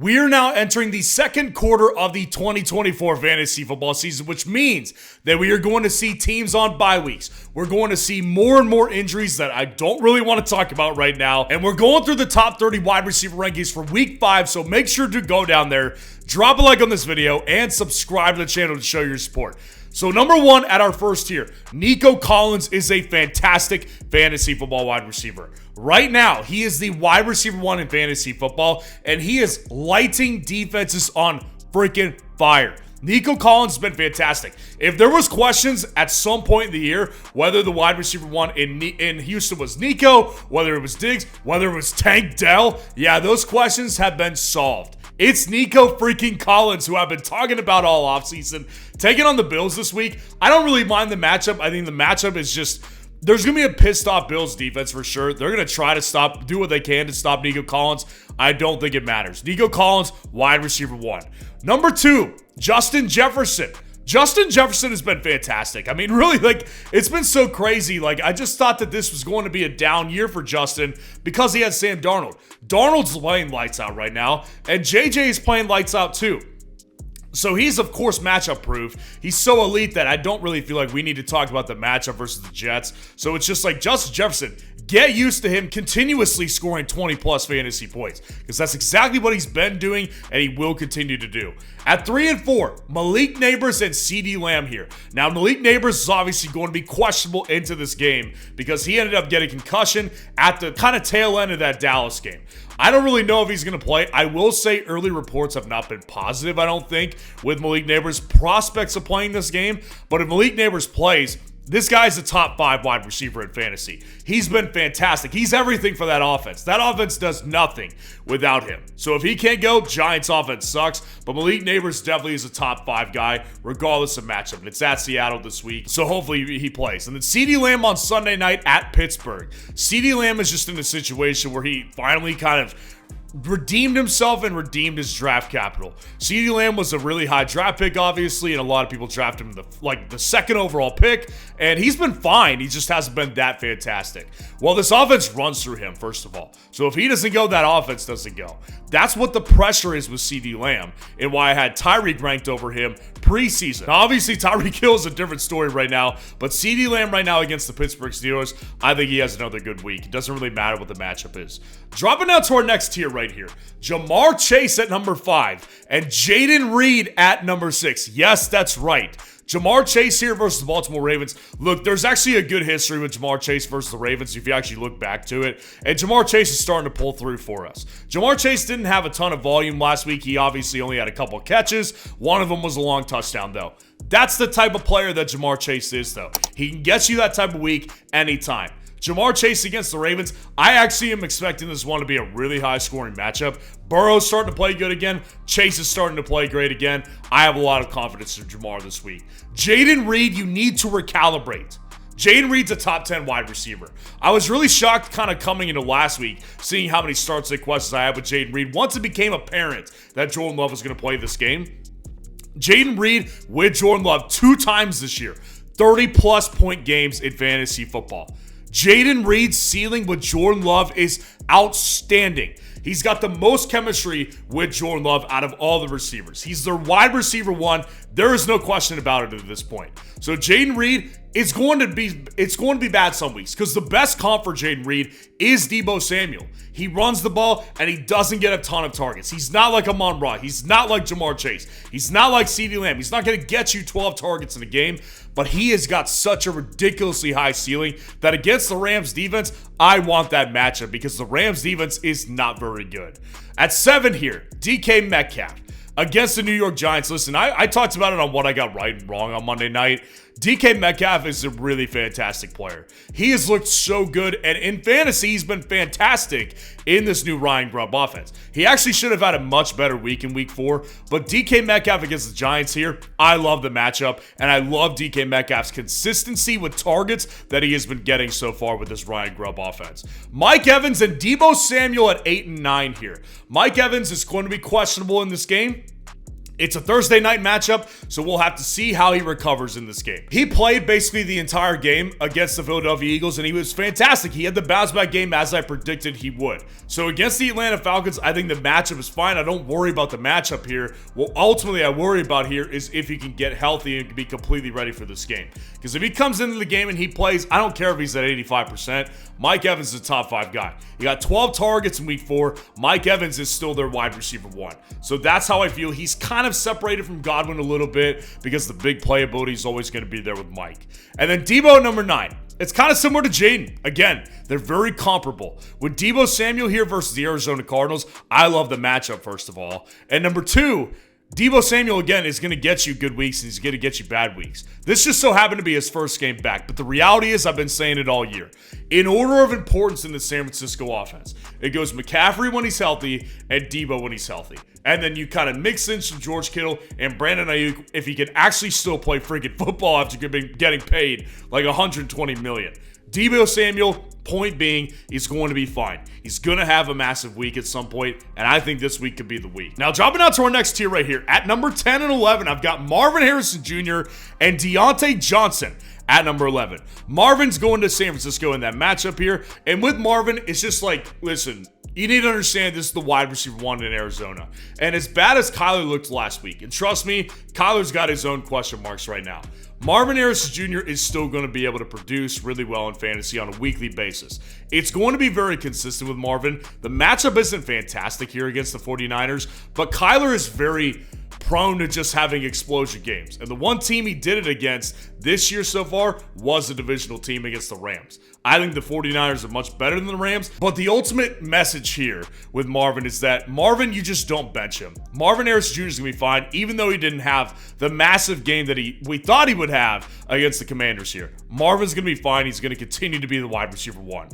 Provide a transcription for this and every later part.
We are now entering the second quarter of the 2024 fantasy football season, which means that we are going to see teams on bye weeks. We're going to see more and more injuries that I don't really want to talk about right now. And we're going through the top 30 wide receiver rankings for week 5. So make sure to go down there, drop a like on this video, and subscribe to the channel to show your support. So number 1 at our first tier, Nico Collins is a fantastic fantasy football wide receiver. Right now, he is the wide receiver 1 in fantasy football, and he is lighting defenses on freaking fire. Nico Collins has been fantastic. If there was questions at some point in the year, whether the wide receiver 1 in Houston was Nico, whether it was Diggs, whether it was Tank Dell, yeah, those questions have been solved. It's Nico freaking Collins, who I've been talking about all offseason, taking on the Bills this week. I don't really mind the matchup. I think the matchup is just, there's going to be a pissed off Bills defense for sure. They're going to try to do what they can to stop Nico Collins. I don't think it matters. Nico Collins, wide receiver 1. Number 2, Justin Jefferson. Justin Jefferson has been fantastic. I mean, really, it's been so crazy. I just thought that this was going to be a down year for Justin because he had Sam Darnold. Darnold's playing lights out right now, and JJ is playing lights out too. So he's, of course, matchup proof. He's so elite that I don't really feel like we need to talk about the matchup versus the Jets. So it's just like Justin Jefferson, get used to him continuously scoring 20-plus fantasy points because that's exactly what he's been doing and he will continue to do. At 3 and 4, Malik Neighbors and CeeDee Lamb here. Now, Malik Neighbors is obviously going to be questionable into this game because he ended up getting concussion at the kind of tail end of that Dallas game. I don't really know if he's going to play. I will say early reports have not been positive, I don't think, with Malik Neighbors' prospects of playing this game. But if Malik Neighbors plays, this guy's a top 5 wide receiver in fantasy. He's been fantastic. He's everything for that offense. That offense does nothing without him. So if he can't go, Giants offense sucks. But Malik Neighbors definitely is a top 5 guy, regardless of matchup. And it's at Seattle this week, so hopefully he plays. And then CeeDee Lamb on Sunday night at Pittsburgh. CeeDee Lamb is just in a situation where he finally kind of redeemed himself and redeemed his draft capital. CeeDee Lamb was a really high draft pick, obviously, and a lot of people drafted him the second overall pick, and he's been fine. He just hasn't been that fantastic. Well, this offense runs through him, first of all. So if he doesn't go, that offense doesn't go. That's what the pressure is with CeeDee Lamb, and why I had Tyreek ranked over him preseason. Now, obviously, Tyreek Hill is a different story right now, but CeeDee Lamb right now against the Pittsburgh Steelers, I think he has another good week. It doesn't really matter what the matchup is. Dropping down to our next tier right here. Jamar Chase at number 5 and Jayden Reed at number 6. Yes, that's right. Jamar Chase here versus the Baltimore Ravens. Look, there's actually a good history with Jamar Chase versus the Ravens if you actually look back to it. And Jamar Chase is starting to pull through for us. Jamar Chase didn't have a ton of volume last week. He obviously only had a couple catches. One of them was a long touchdown, though. That's the type of player that Jamar Chase is, though. He can get you that type of week anytime. Jamar Chase against the Ravens, I actually am expecting this one to be a really high-scoring matchup. Burrow's starting to play good again. Chase is starting to play great again. I have a lot of confidence in Jamar this week. Jayden Reed, you need to recalibrate. Jayden Reed's a top 10 wide receiver. I was really shocked kind of coming into last week, seeing how many starts and questions I had with Jayden Reed. Once it became apparent that Jordan Love was going to play this game, Jayden Reed with Jordan Love 2 times this year. 30-plus point games in fantasy football. Jayden Reed's ceiling with Jordan Love is outstanding. He's got the most chemistry with Jordan Love out of all the receivers. He's their wide receiver 1. There is no question about it at this point. So Jayden Reed, it's going to be bad some weeks because the best comp for Jayden Reed is Deebo Samuel. He runs the ball and he doesn't get a ton of targets. He's not like Amon-Ra. He's not like Jamar Chase. He's not like CeeDee Lamb. He's not going to get you 12 targets in a game, but he has got such a ridiculously high ceiling that against the Rams defense, I want that matchup because the Rams defense is not very good. At 7 here, DK Metcalf against the New York Giants. Listen, I talked about it on what I got right and wrong on Monday night. DK Metcalf is a really fantastic player. He has looked so good, and in fantasy, he's been fantastic in this new Ryan Grubb offense. He actually should have had a much better week in week 4, but DK Metcalf against the Giants here, I love the matchup, and I love DK Metcalf's consistency with targets that he has been getting so far with this Ryan Grubb offense. Mike Evans and Deebo Samuel at 8 and 9 here. Mike Evans is going to be questionable in this game. It's a Thursday night matchup, so we'll have to see how he recovers in this game. He played basically the entire game against the Philadelphia Eagles, and he was fantastic. He had the bounce-back game as I predicted he would. So against the Atlanta Falcons, I think the matchup is fine. I don't worry about the matchup here. What ultimately I worry about here is if he can get healthy and be completely ready for this game. Because if he comes into the game and he plays, I don't care if he's at 85%. Mike Evans is a top 5 guy. He got 12 targets in week 4. Mike Evans is still their wide receiver 1. So that's how I feel. He's kind of separated from Godwin a little bit because the big playability is always going to be there with Mike. And then Deebo number 9. It's kind of similar to Jaden. Again, they're very comparable. With Deebo Samuel here versus the Arizona Cardinals, I love the matchup, first of all. And number 2, Deebo Samuel, again, is going to get you good weeks and he's going to get you bad weeks. This just so happened to be his first game back, but the reality is I've been saying it all year. In order of importance in the San Francisco offense, it goes McCaffrey when he's healthy and Deebo when he's healthy. And then you kind of mix in some George Kittle and Brandon Ayuk if he can actually still play freaking football after getting paid like $120 million. Deebo Samuel, point being, he's going to be fine. He's going to have a massive week at some point, and I think this week could be the week. Now, dropping out to our next tier right here. At number 10 and 11, I've got Marvin Harrison Jr. and Deontay Johnson at number 11. Marvin's going to San Francisco in that matchup here, and with Marvin, it's just like, listen, you need to understand this is the wide receiver 1 in Arizona. And as bad as Kyler looked last week, and trust me, Kyler's got his own question marks right now. Marvin Harrison Jr. is still going to be able to produce really well in fantasy on a weekly basis. It's going to be very consistent with Marvin. The matchup isn't fantastic here against the 49ers, but Kyler is very prone to just having explosion games. And the one team he did it against this year so far was a divisional team against the Rams. I think the 49ers are much better than the Rams, but the ultimate message here with Marvin is that Marvin, you just don't bench him. Marvin Harrison Jr. is going to be fine, even though he didn't have the massive game that we thought he would have against the Commanders here. Marvin's going to be fine. He's going to continue to be the wide receiver 1.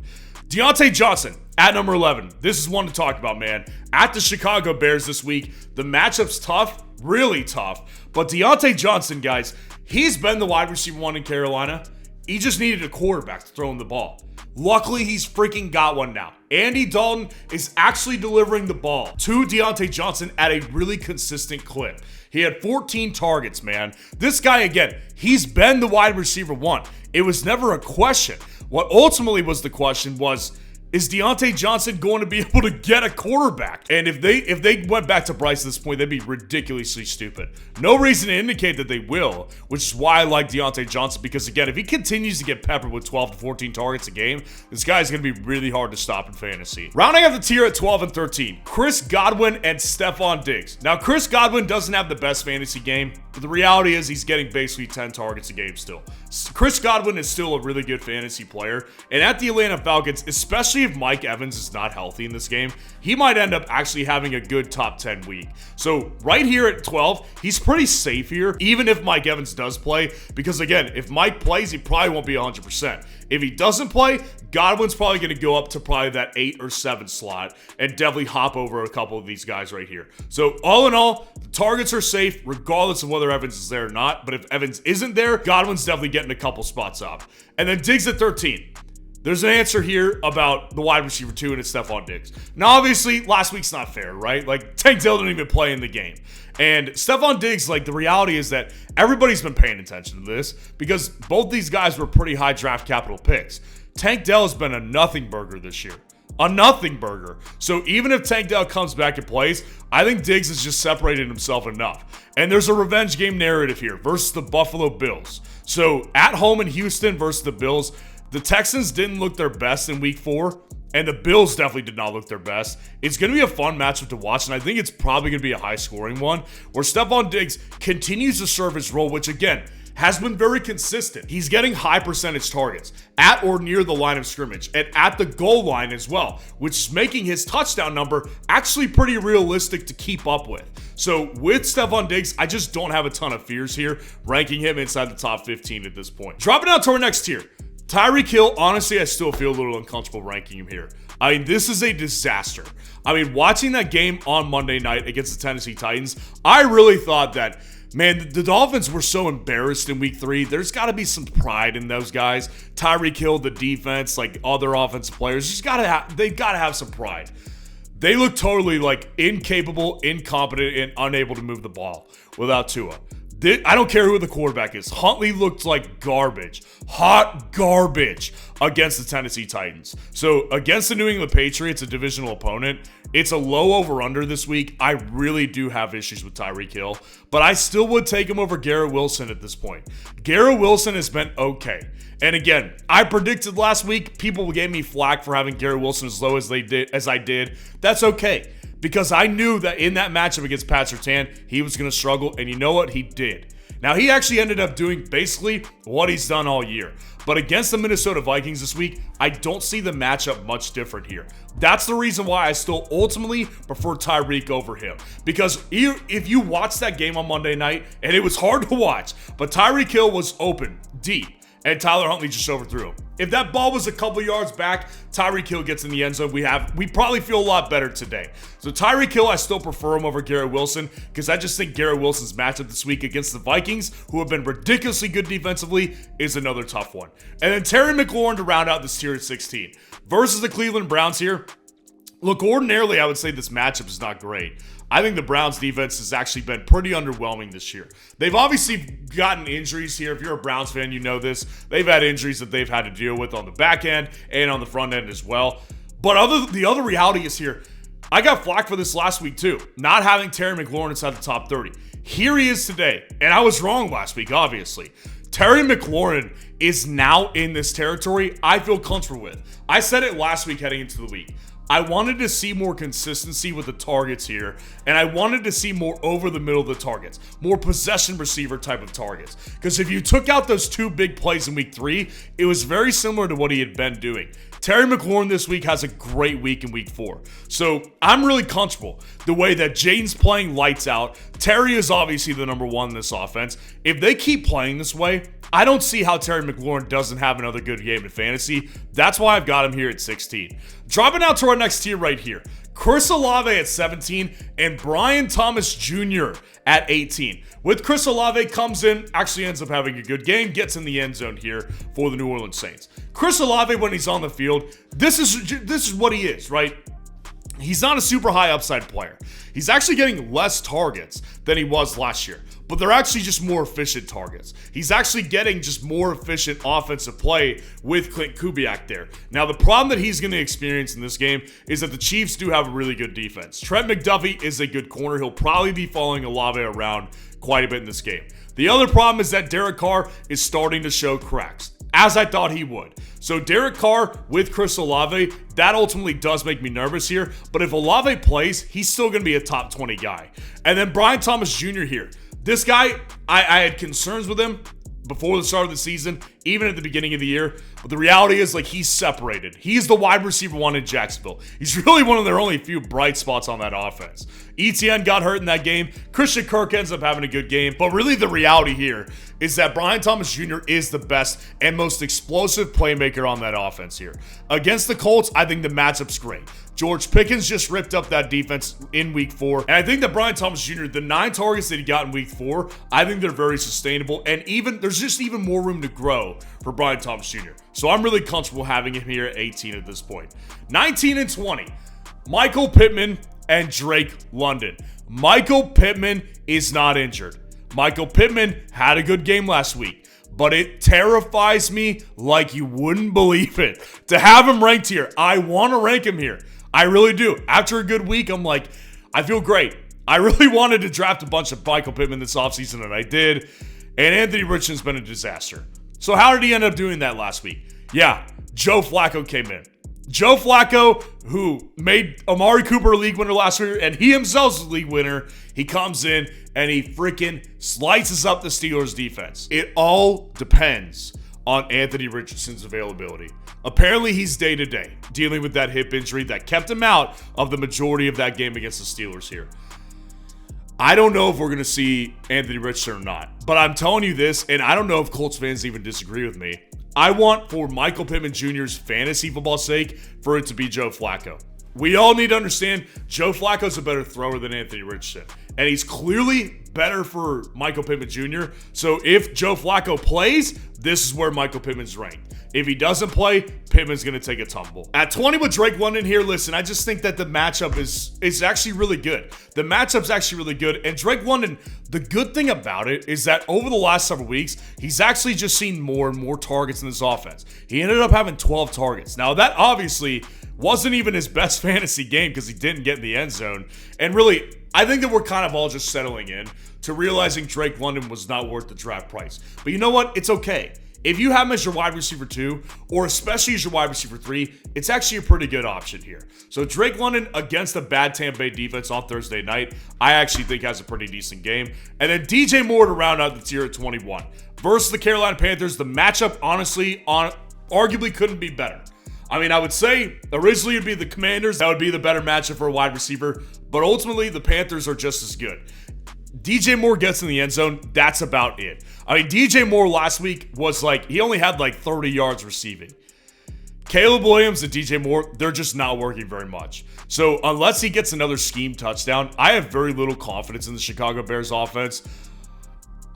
Deontay Johnson at number 11. This is one to talk about, man. At the Chicago Bears this week, the matchup's tough, really tough. But Deontay Johnson, guys, he's been the wide receiver 1 in Carolina. He just needed a quarterback to throw him the ball. Luckily, he's freaking got one now. Andy Dalton is actually delivering the ball to Deontay Johnson at a really consistent clip. He had 14 targets, man. This guy, again, he's been the wide receiver 1. It was never a question. What ultimately was the question was, is Deontay Johnson going to be able to get a quarterback? And if they went back to Bryce at this point, they'd be ridiculously stupid. No reason to indicate that they will, which is why I like Deontay Johnson, because again, if he continues to get peppered with 12 to 14 targets a game, this guy's going to be really hard to stop in fantasy. Rounding out the tier at 12 and 13, Chris Godwin and Stephon Diggs. Now, Chris Godwin doesn't have the best fantasy game, but the reality is he's getting basically 10 targets a game still. Chris Godwin is still a really good fantasy player, and at the Atlanta Falcons, especially if Mike Evans is not healthy in this game, he might end up actually having a good top 10 week. So right here at 12, he's pretty safe here, even if Mike Evans does play, because again, if Mike plays, he probably won't be 100%. If he doesn't play, Godwin's probably going to go up to probably that 8 or 7 slot and definitely hop over a couple of these guys right here. So all in all, the targets are safe regardless of whether Evans is there or not. But if Evans isn't there, Godwin's definitely getting a couple spots up. And then Diggs at 13. There's an answer here about the wide receiver 2, and it's Stephon Diggs. Now, obviously, last week's not fair, right? Like, Tank Dell didn't even play in the game. And Stephon Diggs, like, the reality is that everybody's been paying attention to this because both these guys were pretty high draft capital picks. Tank Dell has been a nothing burger this year. A nothing burger. So even if Tank Dell comes back and plays, I think Diggs has just separated himself enough. And there's a revenge game narrative here versus the Buffalo Bills. So at home in Houston versus the Bills, the Texans didn't look their best in week 4, and the Bills definitely did not look their best. It's going to be a fun matchup to watch, and I think it's probably going to be a high-scoring one, where Stephon Diggs continues to serve his role, which, again, has been very consistent. He's getting high percentage targets at or near the line of scrimmage and at the goal line as well, which is making his touchdown number actually pretty realistic to keep up with. So with Stephon Diggs, I just don't have a ton of fears here, ranking him inside the top 15 at this point. Dropping out to our next tier. Tyreek Hill, honestly, I still feel a little uncomfortable ranking him here. I mean, this is a disaster. I mean, watching that game on Monday night against the Tennessee Titans, I really thought that, man, the Dolphins were so embarrassed in week 3. There's got to be some pride in those guys. Tyreek Hill, the defense, like other offensive players, they've got to have some pride. They look totally like incapable, incompetent, and unable to move the ball without Tua. I don't care who the quarterback is. Huntley looked like garbage. Hot garbage against the Tennessee Titans. So against the New England Patriots, a divisional opponent, it's a low over-under this week. I really do have issues with Tyreek Hill, but I still would take him over Garrett Wilson at this point. Garrett Wilson has been okay. And again, I predicted last week, people gave me flack for having Garrett Wilson as low as I did. That's okay. Because I knew that in that matchup against Pat Surtain, he was going to struggle, and you know what? He did. Now, he actually ended up doing basically what he's done all year. But against the Minnesota Vikings this week, I don't see the matchup much different here. That's the reason why I still ultimately prefer Tyreek over him. Because if you watched that game on Monday night, and it was hard to watch, but Tyreek Hill was open, deep. And Tyler Huntley just overthrew him. If that ball was a couple yards back, Tyreek Hill gets in the end zone. We probably feel a lot better today. So Tyreek Hill, I still prefer him over Garrett Wilson because I just think Garrett Wilson's matchup this week against the Vikings, who have been ridiculously good defensively, is another tough one. And then Terry McLaurin to round out this tier at 16 versus the Cleveland Browns here. Look, ordinarily, I would say this matchup is not great. I think the Browns defense has actually been pretty underwhelming this year. They've obviously gotten injuries here. If you're a Browns fan, you know this. They've had injuries that they've had to deal with on the back end and on the front end as well. But the other reality is here. I got flack for this last week too, not having Terry McLaurin inside the top 30. Here he is today, and I was wrong last week, obviously. Terry McLaurin is now in this territory I feel comfortable with. I said it last week heading into the week. I wanted to see more consistency with the targets here, and I wanted to see more over the middle of the targets, more possession receiver type of targets. Because if you took out those two big plays in week 3, it was very similar to what he had been doing. Terry McLaurin this week has a great week in week 4. So I'm really comfortable the way that Jaden's playing lights out. Terry is obviously the number one in this offense. If they keep playing this way, I don't see how Terry McLaurin doesn't have another good game in fantasy. That's why I've got him here at 16. Dropping out to our next tier right here. Chris Olave at 17 and Brian Thomas Jr. at 18. With Chris Olave comes in, actually ends up having a good game, gets in the end zone here for the New Orleans Saints. Chris Olave, when he's on the field, this is what he is, right? He's not a super high upside player. He's actually getting less targets than he was last year, but they're actually just more efficient targets. He's actually getting just more efficient offensive play with Clint Kubiak there. Now, the problem that he's going to experience in this game is that the Chiefs do have a really good defense. Trent McDuffie is a good corner. He'll probably be following Olave around quite a bit in this game. The other problem is that Derek Carr is starting to show cracks, as I thought he would. So Derek Carr with Chris Olave, that ultimately does make me nervous here. But if Olave plays, he's still going to be a top 20 guy. And then Brian Thomas Jr. here. This guy, I had concerns with him before the start of the season, even at the beginning of the year. But the reality is, like, he's separated. He's the wide receiver one in Jacksonville. He's really one of their only few bright spots on that offense. ETN got hurt in that game. Christian Kirk ends up having a good game. But really the reality here is that Brian Thomas Jr. is the best and most explosive playmaker on that offense here. Against the Colts, I think the matchup's great. George Pickens just ripped up that defense in week 4. And I think that Brian Thomas Jr., the 9 targets that he got in week 4, I think they're very sustainable. And there's just even more room to grow for Brian Thomas Jr. So I'm really comfortable having him here at 18 at this point. 19 and 20, Michael Pittman and Drake London. Michael Pittman is not injured. Michael Pittman had a good game last week, but it terrifies me like you wouldn't believe it. To have him ranked here, I want to rank him here. I really do. After a good week, I'm like, I feel great. I really wanted to draft a bunch of Michael Pittman this offseason, and I did. And Anthony Richardson's been a disaster. So how did he end up doing that last week? Yeah, Joe Flacco came in. Joe Flacco, who made Amari Cooper a league winner last year, and he himself's a league winner, he comes in and he freaking slices up the Steelers defense. It all depends on Anthony Richardson's availability. Apparently he's day-to-day, dealing with that hip injury that kept him out of the majority of that game against the Steelers here. I don't know if we're going to see Anthony Richardson or not, but I'm telling you this, and I don't know if Colts fans even disagree with me. I want, for Michael Pittman Jr.'s fantasy football sake, for it to be Joe Flacco. We all need to understand Joe Flacco's a better thrower than Anthony Richardson, and he's clearly better for Michael Pittman Jr. So if Joe Flacco plays, this is where Michael Pittman's ranked. If he doesn't play, Pittman's going to take a tumble. At 20 with Drake London here, listen, I just think that the matchup is actually really good. The matchup's actually really good. And Drake London, the good thing about it is that over the last several weeks, he's actually just seen more and more targets in this offense. He ended up having 12 targets. Now, that obviously wasn't even his best fantasy game because he didn't get in the end zone. And really, I think that we're kind of all just settling in to realizing Drake London was not worth the draft price. But you know what? It's okay. If you have him as your wide receiver 2, or especially as your wide receiver 3, it's actually a pretty good option here. So Drake London against the bad Tampa Bay defense on Thursday night, I actually think has a pretty decent game. And then DJ Moore to round out the tier at 21. Versus the Carolina Panthers, the matchup honestly, arguably couldn't be better. I mean, I would say originally it'd be the Commanders. That would be the better matchup for a wide receiver. But ultimately, the Panthers are just as good. DJ Moore gets in the end zone. That's about it. I mean, DJ Moore last week was he only had 30 yards receiving. Caleb Williams and DJ Moore, they're just not working very much. So unless he gets another scheme touchdown, I have very little confidence in the Chicago Bears offense.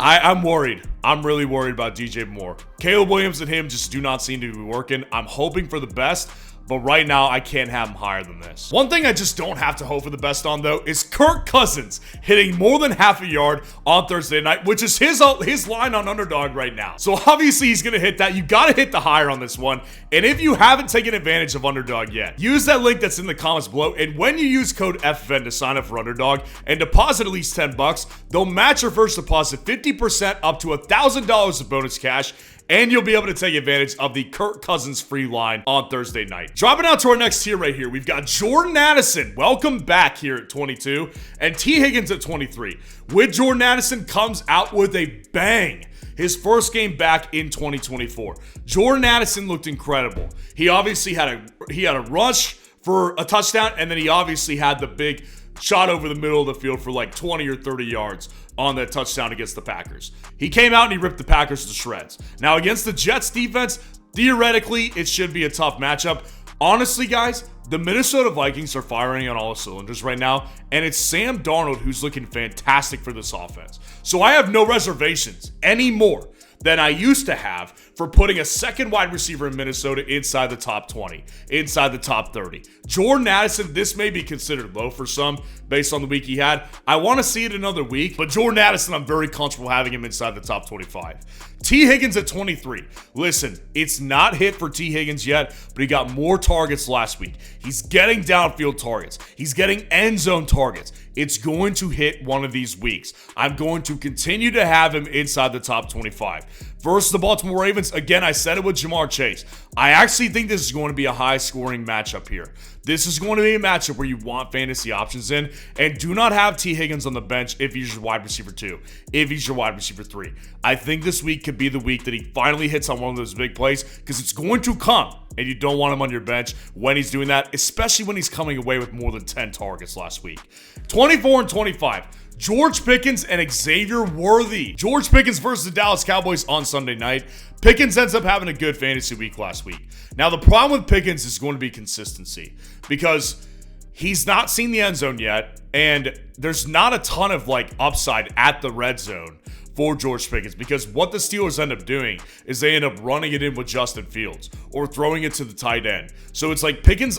I'm worried. I'm really worried about DJ Moore. Caleb Williams and him just do not seem to be working. I'm hoping for the best, but right now I can't have him higher than this. One thing I just don't have to hope for the best on, though, is Kirk Cousins hitting more than half a yard on Thursday night, which is his line on Underdog right now. So obviously he's going to hit that. You got to hit the higher on this one. And if you haven't taken advantage of Underdog yet, use that link that's in the comments below. And when you use code FFN to sign up for Underdog and deposit at least $10, they'll match your first deposit 50% up to $1,000 of bonus cash. And you'll be able to take advantage of the Kirk Cousins free line on Thursday night. Dropping out to our next tier right here, we've got Jordan Addison. Welcome back here at 22. And T. Higgins at 23. With Jordan Addison comes out with a bang. His first game back in 2024. Jordan Addison looked incredible. He obviously had a rush for a touchdown, and then he obviously had the big shot over the middle of the field for 20 or 30 yards on that touchdown against the Packers. He came out and he ripped the Packers to shreds. Now, against the Jets defense, theoretically, it should be a tough matchup. Honestly, guys, the Minnesota Vikings are firing on all cylinders right now, and it's Sam Darnold who's looking fantastic for this offense. So I have no reservations anymore than I used to have for putting a second wide receiver in Minnesota inside the top 20, inside the top 30. Jordan Addison, this may be considered low for some based on the week he had. I want to see it another week, but Jordan Addison, I'm very comfortable having him inside the top 25. T. Higgins at 23. Listen, it's not hit for T. Higgins yet, but he got more targets last week. He's getting downfield targets. He's getting end zone targets. It's going to hit one of these weeks. I'm going to continue to have him inside the top 25. Versus the Baltimore Ravens, again, I said it with Jamar Chase. I actually think this is going to be a high-scoring matchup here. This is going to be a matchup where you want fantasy options in, and do not have T. Higgins on the bench if he's your wide receiver 2, if he's your wide receiver 3. I think this week could be the week that he finally hits on one of those big plays, because it's going to come, and you don't want him on your bench when he's doing that, especially when he's coming away with more than 10 targets last week. 24 and 25. George Pickens and Xavier Worthy. George Pickens versus the Dallas Cowboys on Sunday night. Pickens ends up having a good fantasy week last week. Now, the problem with Pickens is going to be consistency because he's not seen the end zone yet, and there's not a ton of upside at the red zone for George Pickens, because what the Steelers end up doing is they end up running it in with Justin Fields or throwing it to the tight end. So it's Pickens,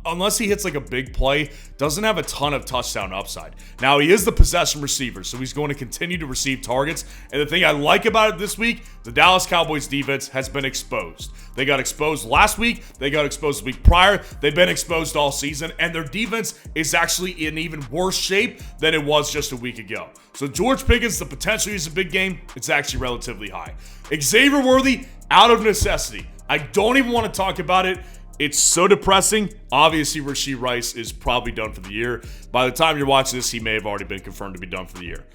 unless he hits a big play, doesn't have a ton of touchdown upside. Now, he is the possession receiver, so he's going to continue to receive targets. And the thing I like about it this week, the Dallas Cowboys defense has been exposed. They got exposed last week. They got exposed the week prior. They've been exposed all season, and their defense is actually in even worse shape than it was just a week ago. So George Pickens, the potential is a big game. It's actually relatively high. Xavier Worthy, out of necessity. I don't even want to talk about it. It's so depressing. Obviously, Rashee Rice is probably done for the year. By the time you're watching this, he may have already been confirmed to be done for the year.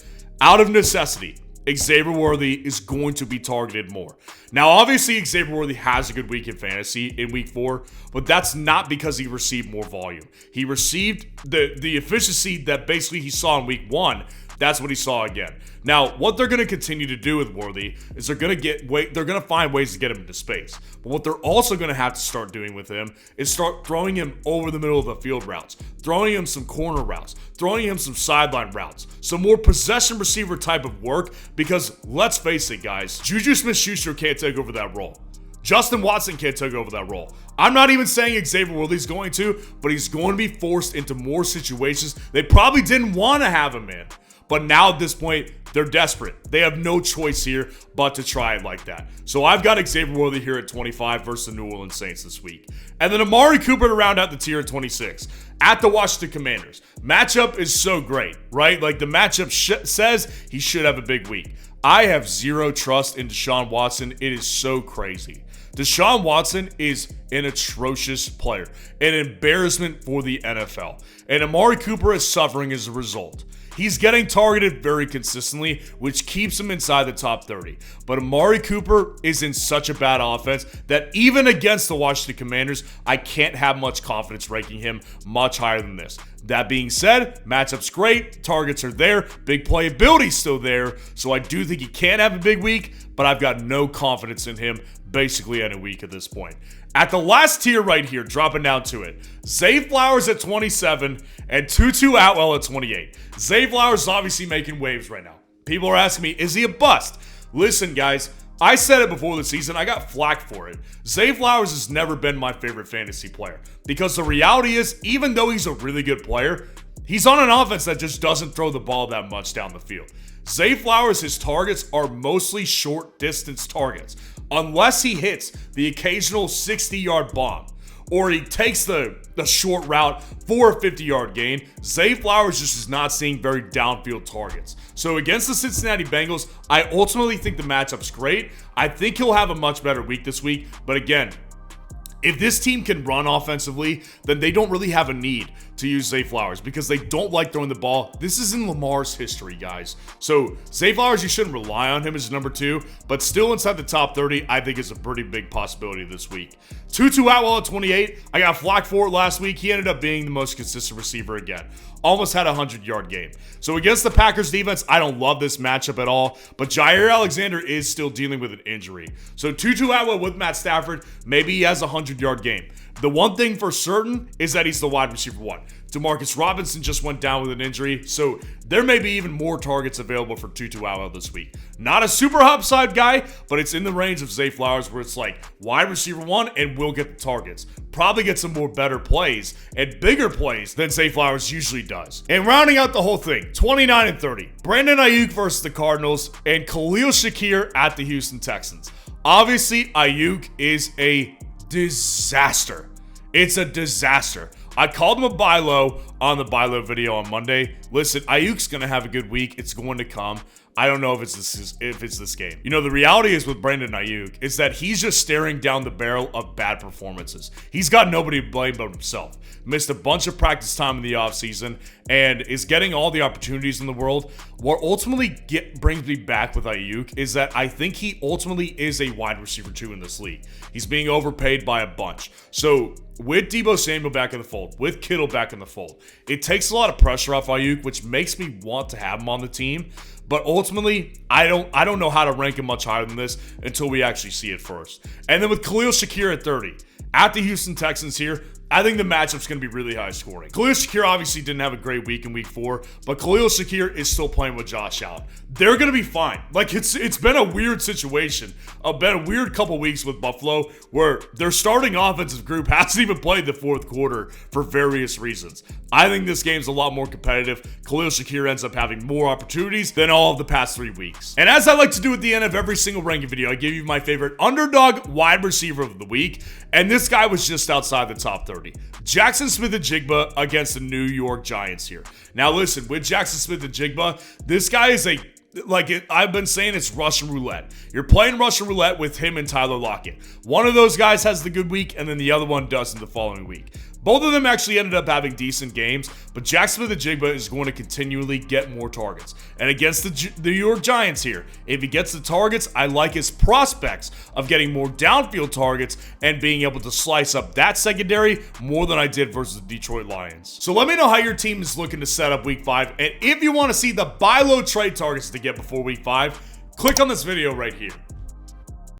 Out of necessity, Xavier Worthy is going to be targeted more. Now, obviously, Xavier Worthy has a good week in fantasy in week 4, but that's not because he received more volume. He received the efficiency that basically he saw in week 1. That's what he saw again. Now, what they're going to continue to do with Worthy is they're going to find ways to get him into space. But what they're also going to have to start doing with him is start throwing him over the middle of the field routes, throwing him some corner routes, throwing him some sideline routes, some more possession receiver type of work, because let's face it, guys, Juju Smith-Schuster can't take over that role. Justin Watson can't take over that role. I'm not even saying Xavier Worthy's going to, but he's going to be forced into more situations they probably didn't want to have him in. But now at this point, they're desperate. They have no choice here but to try it like that. So I've got Xavier Worthy here at 25 versus the New Orleans Saints this week. And then Amari Cooper to round out the tier at 26 at the Washington Commanders. Matchup is so great, right? Like the matchup says he should have a big week. I have zero trust in Deshaun Watson. It is so crazy. Deshaun Watson is an atrocious player, an embarrassment for the NFL. And Amari Cooper is suffering as a result. He's getting targeted very consistently, which keeps him inside the top 30. But Amari Cooper is in such a bad offense that even against the Washington Commanders, I can't have much confidence ranking him much higher than this. That being said, matchup's great, targets are there, big playability's still there, so I do think he can have a big week, but I've got no confidence in him basically any week at this point. At the last tier right here, dropping down to it, Zay Flowers at 27 and Tutu Atwell at 28. Zay Flowers is obviously making waves right now. People are asking me, is he a bust? Listen, guys, I said it before the season. I got flack for it. Zay Flowers has never been my favorite fantasy player because the reality is, even though he's a really good player, he's on an offense that just doesn't throw the ball that much down the field. Zay Flowers, his targets are mostly short distance targets, unless he hits the occasional 60-yard bomb or he takes the short route for a 50-yard gain. Zay Flowers just is not seeing very downfield targets. So against the Cincinnati Bengals, I ultimately think the matchup's great. I think he'll have a much better week this week. But again, if this team can run offensively, then they don't really have a need to use Zay Flowers because they don't like throwing the ball. This is in Lamar's history, guys. So Zay Flowers, you shouldn't rely on him as number 2, but still inside the top 30, I think is a pretty big possibility this week. Tutu Atwell at 28. I got flack for it last week. He ended up being the most consistent receiver again. Almost had a 100-yard game. So against the Packers defense, I don't love this matchup at all, but Jair Alexander is still dealing with an injury. So Tutu Atwell with Matt Stafford, maybe he has a 100-yard game. The one thing for certain is that he's the wide receiver 1. Demarcus Robinson just went down with an injury, so there may be even more targets available for Tutu Atwell this week. Not a super upside guy, but it's in the range of Zay Flowers where it's like wide receiver 1 and will get the targets. Probably get some more better plays and bigger plays than Zay Flowers usually does. And rounding out the whole thing, 29 and 30. Brandon Ayuk versus the Cardinals and Khalil Shakir at the Houston Texans. Obviously, Ayuk is a disaster. It's a disaster. I called him a buy low on the buy low video on Monday. Listen, Ayuk's going to have a good week. It's going to come. I don't know if it's this game. You know, the reality is with Brandon Ayuk is that he's just staring down the barrel of bad performances. He's got nobody to blame but himself. Missed a bunch of practice time in the offseason and is getting all the opportunities in the world. What ultimately brings me back with Ayuk is that I think he ultimately is a wide receiver 2 in this league. He's being overpaid by a bunch. So with Deebo Samuel back in the fold, with Kittle back in the fold, it takes a lot of pressure off Ayuk, which makes me want to have him on the team. But ultimately, I don't know how to rank him much higher than this until we actually see it first. And then with Khalil Shakir at 30, at the Houston Texans here, I think the matchup's going to be really high scoring. Khalil Shakir obviously didn't have a great week in week 4, but Khalil Shakir is still playing with Josh Allen. They're going to be fine. Like, it's been a weird situation. Been a weird couple weeks with Buffalo where their starting offensive group hasn't even played the fourth quarter for various reasons. I think this game's a lot more competitive. Khalil Shakir ends up having more opportunities than all of the past 3 weeks. And as I like to do at the end of every single ranking video, I give you my favorite underdog wide receiver of the week, and this guy was just outside the top 30. Jackson Smith-Njigba against the New York Giants here. Now listen, with Jackson Smith-Njigba, this guy is I've been saying it's Russian roulette. You're playing Russian roulette with him and Tyler Lockett. One of those guys has the good week, and then the other one doesn't the following week. Both of them actually ended up having decent games, but Jackson Smith-Njigba is going to continually get more targets. And against the New York Giants here, if he gets the targets, I like his prospects of getting more downfield targets and being able to slice up that secondary more than I did versus the Detroit Lions. So let me know how your team is looking to set up week 5, and if you want to see the buy low trade targets to get before week 5, click on this video right here.